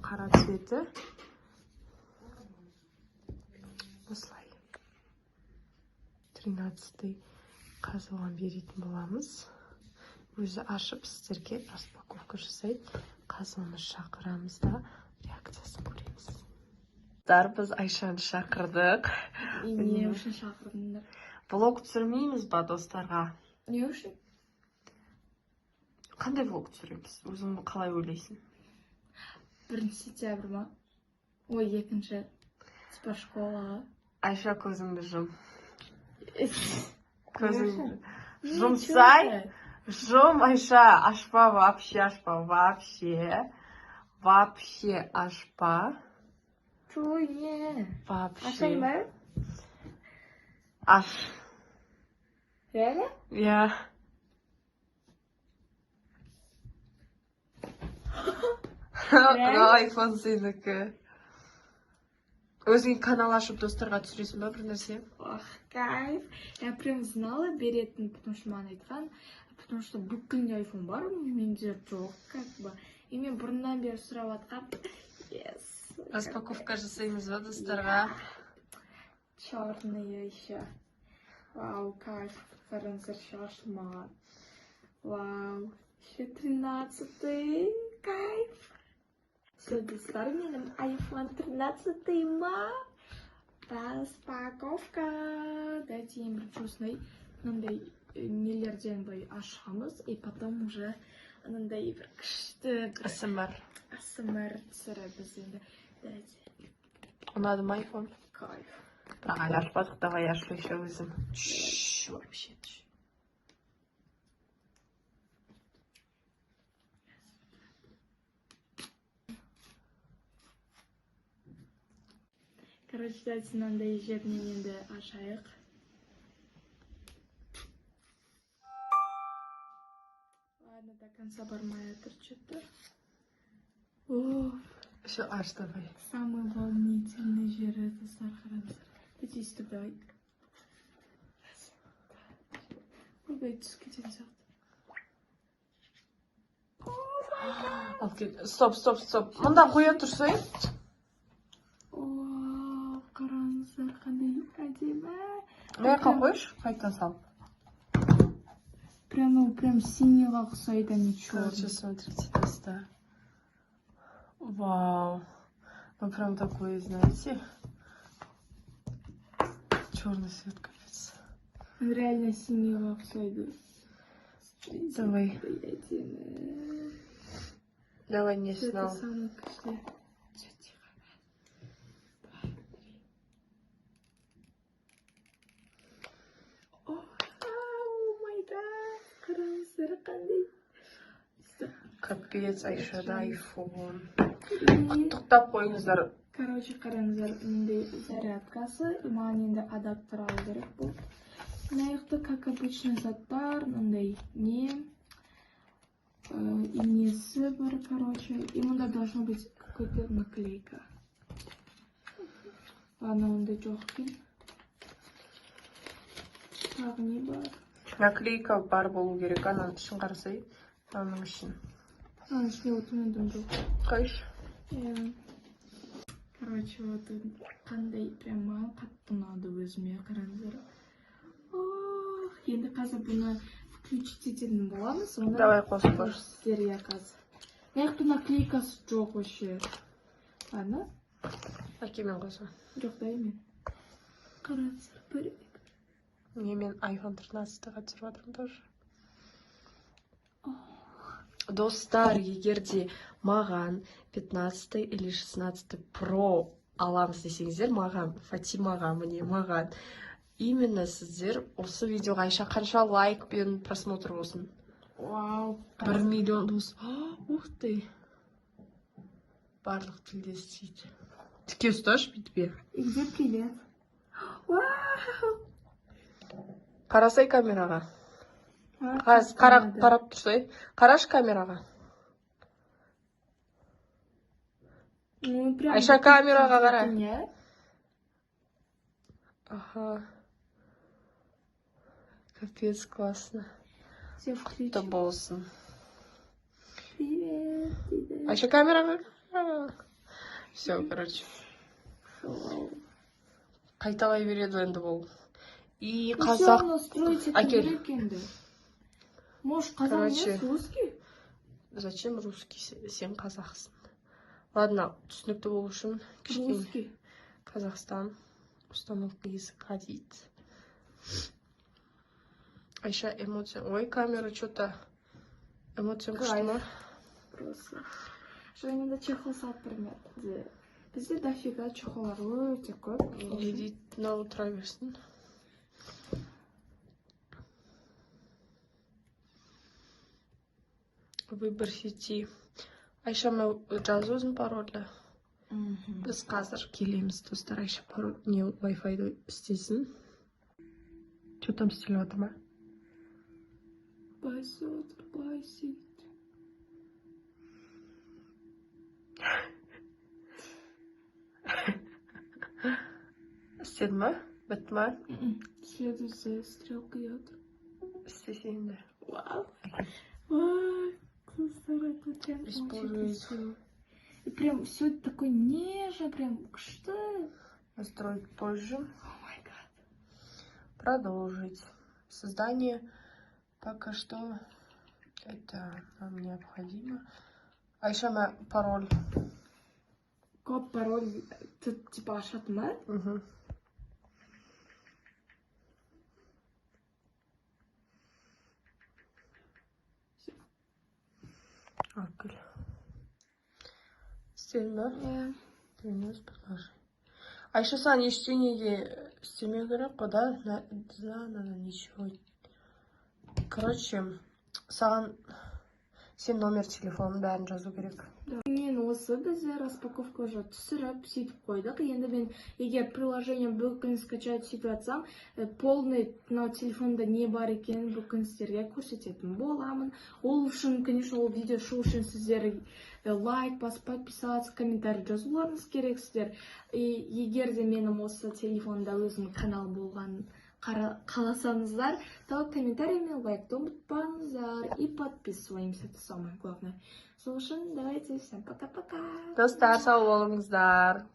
қара цветі. Осылай. 13-й қазылған беретін боламыз. Өзі ашып сіздерге распаковка жасайды. Қазылымыз шақырамыз да реакциясын көреміз. Біз Айшаны шақырдық. Не үшін шақырдыңдар? Влог түсірмейміз ба достарға? Не үшін? Қандай влог түсіреміз? Өзің қалай ойлайсың? 1 сентябрь ма? Ой, 2-ші спортшколаға. Айша, көзіңді жум. Көзіңді жұмсай. Жум, Айша. Ашпа, вообще ашпа. Вообще ашпа. Что не? Вообще. Ашайын ба? Аш. Реально? Я. Айфон сенікі. Өзің канал ашып достарға түсіресің ба бір нәрсе? Ох, кайф. Я прям знала беретін, потому что маған айтқан. Потому что бүкіл айфон бар, менде жоқ, как бы. И мен бұрыннан бері сұрап атқан. Yes. Распаковка жасаймыз ба достарға? Черные еще. Вау, кайф. Қараңыздар шашым маған. Вау. Еще 13-й. Кайф. Все, достар менің iPhone 13-й ма? Распаковка. Дайте ең бірінші осындай мынандай нелерден бай ашамыз, и потом уже мынандай бір күшті ASMR түсіреміз енді. Дайте. Ұнады ма iPhone? Кайф. Бірақ әлі ашпадық, давай ашу еще өзім. Вообще. Короче, дайте мынандай жерінен енді ашайық. Ладно, до конца бармай отыр что-то. Все, аш давай. Самый волнительный жир это сахар. Дайте өстіп давай. Ойбай, түске деп сияқты. Стоп. Мұнда қоя тұрсай. Қараңыздар, қандай әдемі. Маяққа қойш, қайта сал. Прям синего ұқсайды, не черный. Короче, смотрите, доста. Вау. Ну, прям такой, знаете, черный цвет, капец. Он реально синего ұқсайды. Давай. Әдемі. Давай, не снял. Это самый күшті. Капец, Айшада iPhone. Құттықтап қойыңыздар. Короче, қараңыздар, мындай зарядкасы, маған енді адаптер алу керек бұл. Мынаяқты, как обычно, заттар, мындай не, инесі бір, короче, и мында должно быть какой-то наклейка. Ладно, онда жоқ екен. Тағы не бар? Наклейка бар болу керек, ана үшін қарасай. Оның үшін. Ішіне өтімендім жоқ. Қайш? Короче, вот қандай прям маған қатты ұнады өзіме, қараңыздар. Енді қазір бұны включить ететін боламыз. Давай қосып қош. Сіздерге қазір. Маяқты наклейкасы жоқ вообще. Ладно? Әкемен қоса. Жоқ, дай мен. Қараңыздар, бірек. Не, мен iPhone 13-ға түсіріп жатырмын тоже. Достар, егер де маған 15 или 16 Pro аламыз десеңіздер, маған, Фатимаға, міне маған, именно сіздер осы видеоға Айша қанша лайк пен просмотр болсын? Вау. 1 миллион болсын. Ух ты. Барлық тілде істейді. Тіке ұсташ бүйтпе. И где привет? Вау. Қарасай камераға. Қарап тұрсай. Қараш камераға. Айша камераға қара. Ага. Капец, классно. Құтты болсын. Привет. Айша камераға қара. Все, короче. Қайталай береді енді бұл. И қазақ... Әкел. Может, қазақ емес, русский? Зачем русский? Сен қазақсың. Ладно, түсінікті болу үшін Русский. Казахстан. Установка языка дейді. Айша, эмоция. Ой, камера что-то... Эмоция күшті ма? Просто. Жаңында чехол салып бермеді. Бізде дофига чехолар өте көп. Дейді, мынау тұра берсін. Выбор сети. Айша, жазып өзің парольді. Біз қазір келеміз, достар. Айша пароль не Wi-Fi-ді істесін. Что там істеліп отыр ма? Байсейт. Істеді ма? Бітті ма? Следующая стрелка идет. Істесейін де. Вау. Вау. Используется. И прям все такое нежно, прям что? Настроить позже. О май гад. Продолжить. Создание. Пока что это нам необходимо. А еще пароль. Код, пароль. Тут типа ашатма? Угу. Акель. Істелді ма? Принес предложи. А еще саған ештеңеге істемеу керек қой, да? Надо ничего. Короче, саған сен номер телефонын бәрін жазу керек. Мен осы бізде распаковка уже түсіріп сөйтіп қойдық. Енді мен егер приложение бүкін скачать сөйтіп атсам, полный мынау телефонда не бар екенін бүкін сіздерге көрсететін боламын. Ол үшін, конечно, ол видео шоу үшін сіздер лайк басып, подписаться, комментарий жазуларыңыз керексіздер. Егер де менің осы телефонда өзім канал болған қаласаңыздар, то комментариймен лайкты ұмытпаңыздар и подписываемся, это самое главное. Сол үшін давайте всем пока-пока. Достар, сау болыңыздар.